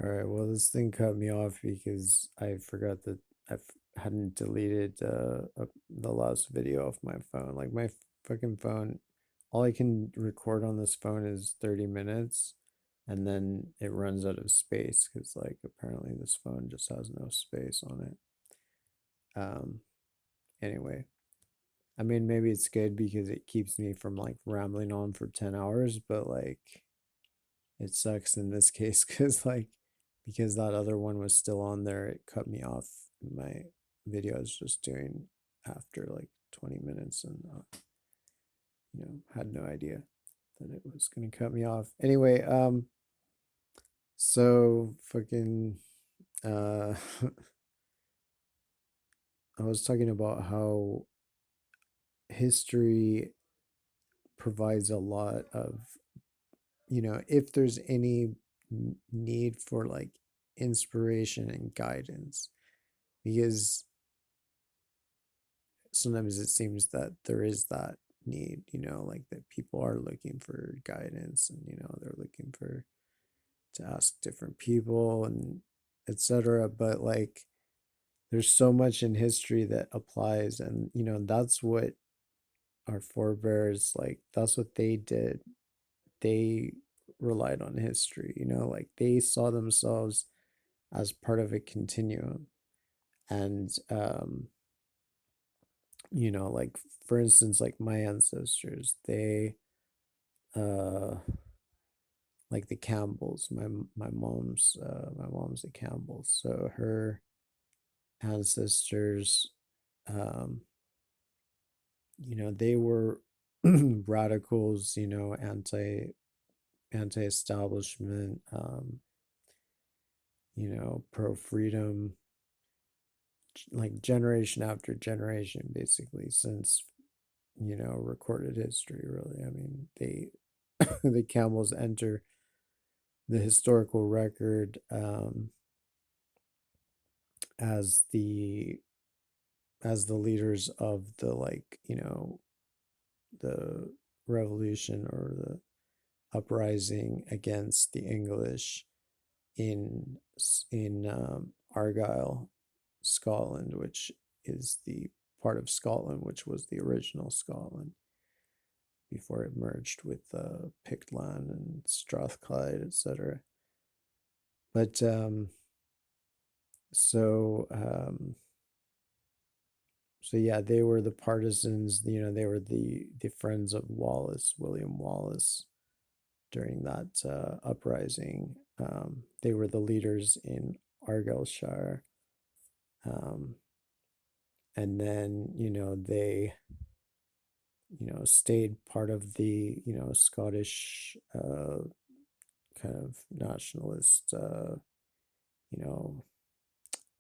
All right, well, this thing cut me off because I forgot that hadn't deleted the last video off my phone. Like my fucking phone, all I can record on this phone is 30 minutes, and then it runs out of space because like apparently this phone just has no space on it. Anyway, I mean maybe it's good because it keeps me from like rambling on for 10 hours, but like it sucks in this case because that other one was still on there, it cut me off. My video I was just doing after like 20 minutes and had no idea that it was gonna cut me off. Anyway, so fucking uh I was talking about how history provides a lot of, if there's any need for like inspiration and guidance, because sometimes it seems that there is that need, like that people are looking for guidance and, they're looking for to ask different people and etc. But like there's so much in history that applies, and that's what our forebears, like that's what they did. They relied on history, like they saw themselves as part of a continuum. And like for instance, like my ancestors, they uh like the Campbells, my mom's a Campbell, so her ancestors, um they were radicals, anti-establishment, pro freedom, like generation after generation, basically, since recorded history, really. I mean, they the Campbells enter the historical record, as the leaders of the, like, the revolution or the uprising against the English in Argyll, Scotland, which is the part of Scotland which was the original Scotland before it merged with Pictland and Strathclyde, etc. But so so yeah, they were the partisans. They were the friends of Wallace, William Wallace, during that uprising. They were the leaders in Argyllshire, um, and then they stayed part of the Scottish kind of nationalist, you know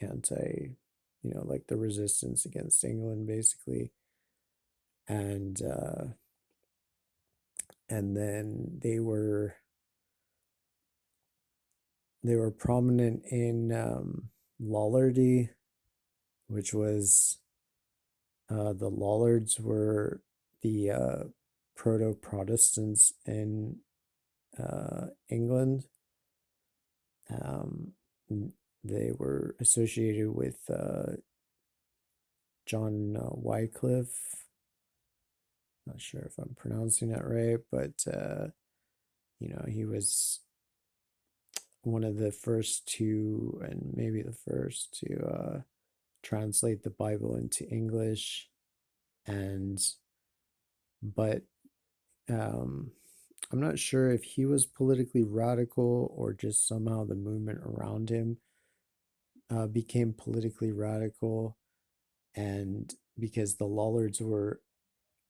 anti, like the resistance against England, basically. And uh and then they were prominent in Lollardy, which was, the Lollards were the proto-Protestants in England. Um, they were associated with John Wycliffe. Not sure if I'm pronouncing that right, but he was one of the first to, and maybe the first to, translate the Bible into English. And but um, I'm not sure if he was politically radical or just somehow the movement around him became politically radical. And because the Lollards were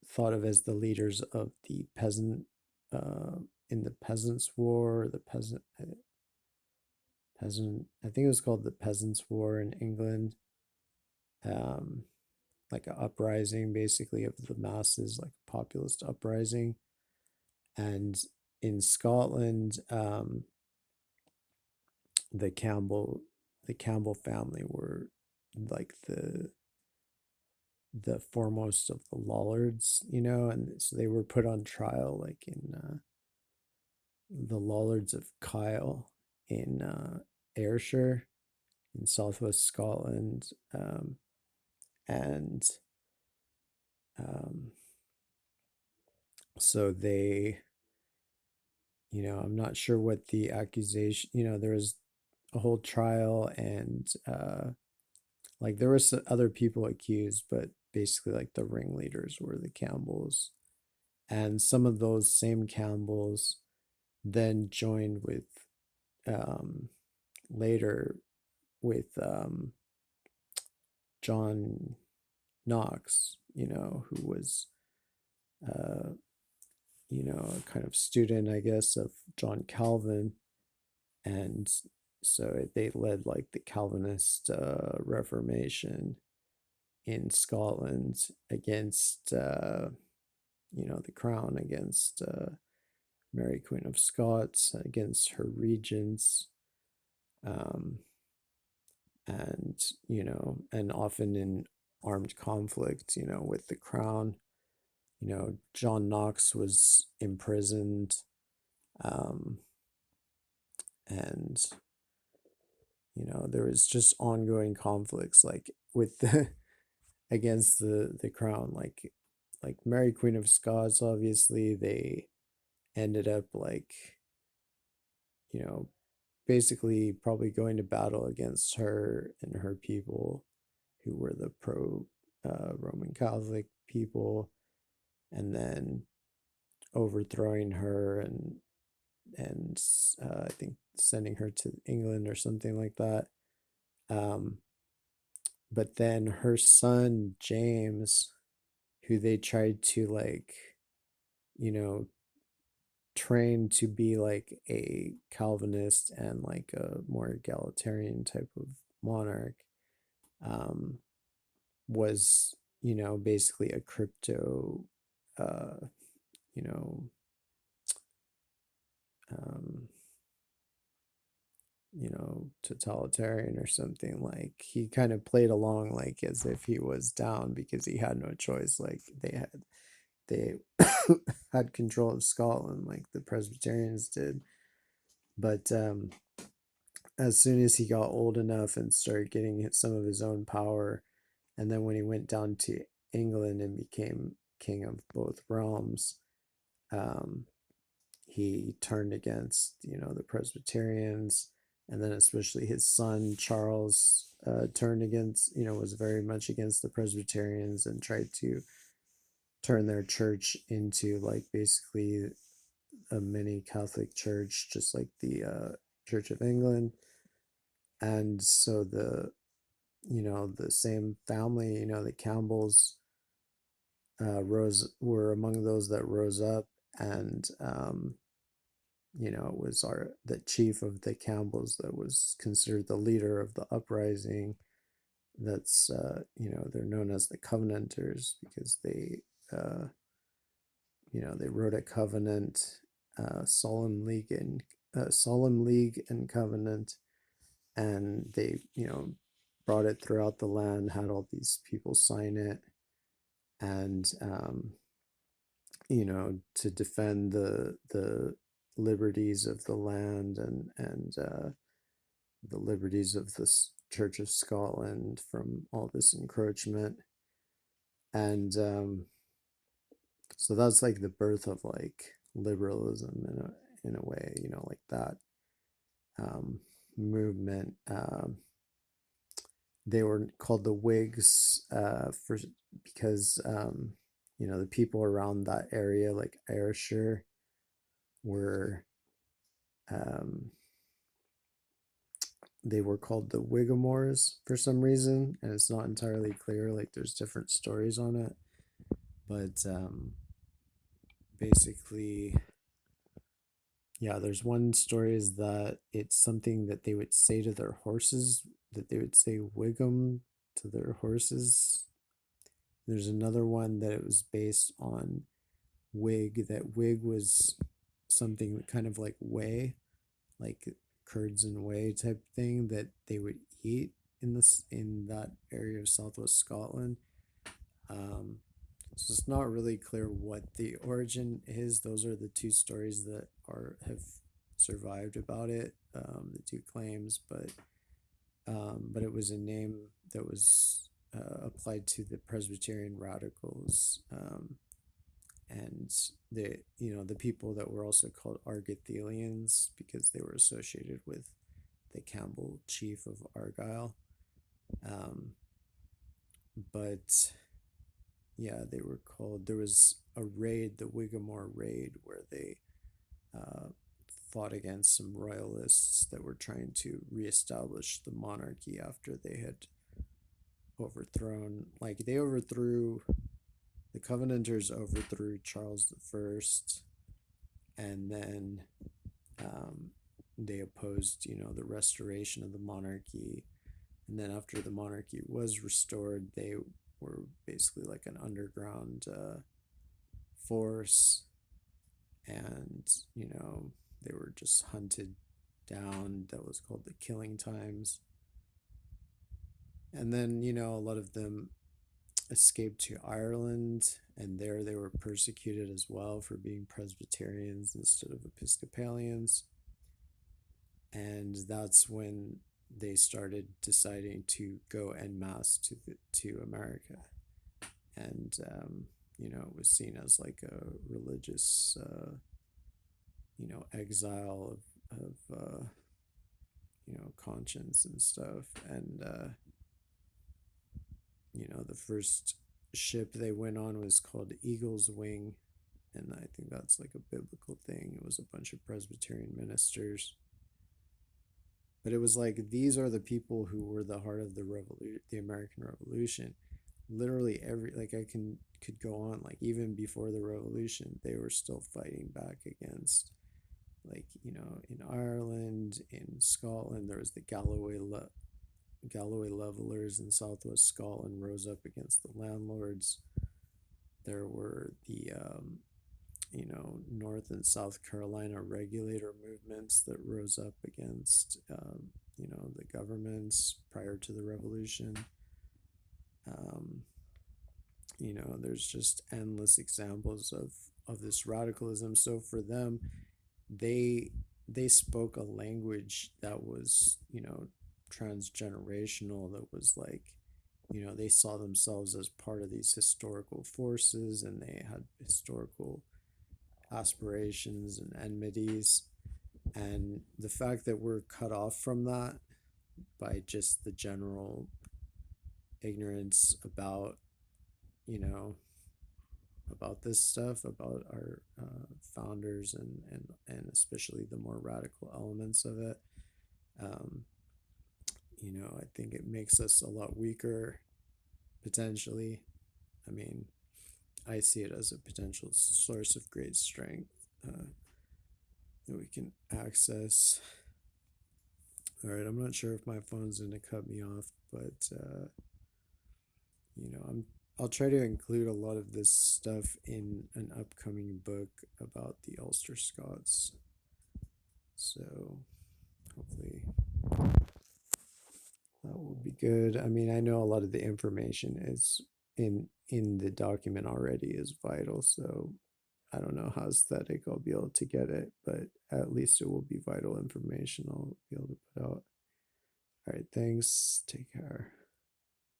thought of as the leaders of the peasant, uh, in the Peasants' War, the peasant, I think it was called the Peasants' War in England, um, like an uprising basically of the masses, like a populist uprising. And in Scotland, the Campbell the Campbell family were like the foremost of the Lollards, and so they were put on trial, like in the Lollards of Kyle in Ayrshire in southwest Scotland. And um, so they, I'm not sure what the accusation, there was a whole trial, and like there was other people accused, but basically like the ringleaders were the Campbells. And some of those same Campbells then joined with um, later with John Knox, who was uh, a kind of student, I guess, of John Calvin. And so they led like the Calvinist Reformation in Scotland against, the crown, against Mary Queen of Scots, against her regents, um, and often in armed conflict, with the crown. John Knox was imprisoned, um, and there was just ongoing conflicts, like with the against the crown, like Mary Queen of Scots. Obviously, they ended up like you know basically probably going to battle against her and her people, who were the pro Roman Catholic people, and then overthrowing her, and I think sending her to England or something like that. Um, but then her son James, who they tried to like, you know, train to be like a Calvinist and like a more egalitarian type of monarch, um, was, basically a crypto, uh, you know, um, totalitarian or something. Like he kind of played along like as if he was down because he had no choice. Like they had control of Scotland, like the Presbyterians did. But as soon as he got old enough and started getting some of his own power, and then when he went down to England and became king of both realms, um, he turned against the Presbyterians, and then especially his son Charles turned against, was very much against the Presbyterians and tried to turn their church into like basically a mini Catholic church, just like the Church of England. And so the same family, the Campbells, rose were among those that rose up, and it was the chief of the Campbells that was considered the leader of the uprising. That's they're known as the Covenanters because they wrote a covenant, solemn league and covenant, and they brought it throughout the land, had all these people sign it, and to defend the liberties of the land, and the liberties of the Church of Scotland from all this encroachment. And so that's like the birth of like liberalism in a way, like that um, movement. They were called the Whigs because the people around that area, like Ayrshire, were um, they were called the Whigamores for some reason, and it's not entirely clear. Like there's different stories on it, but basically, yeah, there's one story is that it's something that they would say to their horses, that they would say Wiggum to their horses. There's another one that it was based on wig, that wig was something kind of like whey, like curds and whey type thing that they would eat in that area of southwest Scotland. Um, so it's not really clear what the origin is. Those are the two stories that have survived about it, the two claims, but it was a name that was applied to the Presbyterian radicals, and the people that were also called Argathelians because they were associated with the Campbell chief of Argyle. But yeah, they were called. There was a raid, the Whigamore raid, where they uh, fought against some royalists that were trying to reestablish the monarchy after they had overthrown. Like they overthrew the Covenanters, overthrew Charles the First, and then um, they opposed, the restoration of the monarchy. And then after the monarchy was restored, they were basically like an underground force, and they were just hunted down. That was called the Killing Times. And then a lot of them escaped to Ireland, and there they were persecuted as well for being Presbyterians instead of Episcopalians. And that's when they started deciding to go en masse to America, and it was seen as like a religious exile of conscience and stuff. And the first ship they went on was called Eagle's Wing, and I think that's like a biblical thing. It was a bunch of Presbyterian ministers, but it was like these are the people who were the heart of the American Revolution. Literally every, like, I could go on, like even before the revolution they were still fighting back against, like, in Ireland, in Scotland. There was the Galloway levelers in southwest Scotland rose up against the landlords. There were the North and South Carolina regulator movements that rose up against the governments prior to the revolution. um, there's just endless examples of this radicalism. So for them, they spoke a language that was transgenerational, that was like, they saw themselves as part of these historical forces, and they had historical aspirations and enmities. And the fact that we're cut off from that by just the general ignorance about you know about this stuff, about our founders, and especially the more radical elements of it, um, I think it makes us a lot weaker potentially. I mean, I see it as a potential source of great strength that we can access. All right, I'm not sure if my phone's going to cut me off, but I'll try to include a lot of this stuff in an upcoming book about the Ulster Scots. So hopefully that will be good. I mean, I know a lot of the information is in the document already is vital, so I don't know how aesthetic I'll be able to get it, but at least it will be vital information I'll be able to put out. All right, thanks. Take care.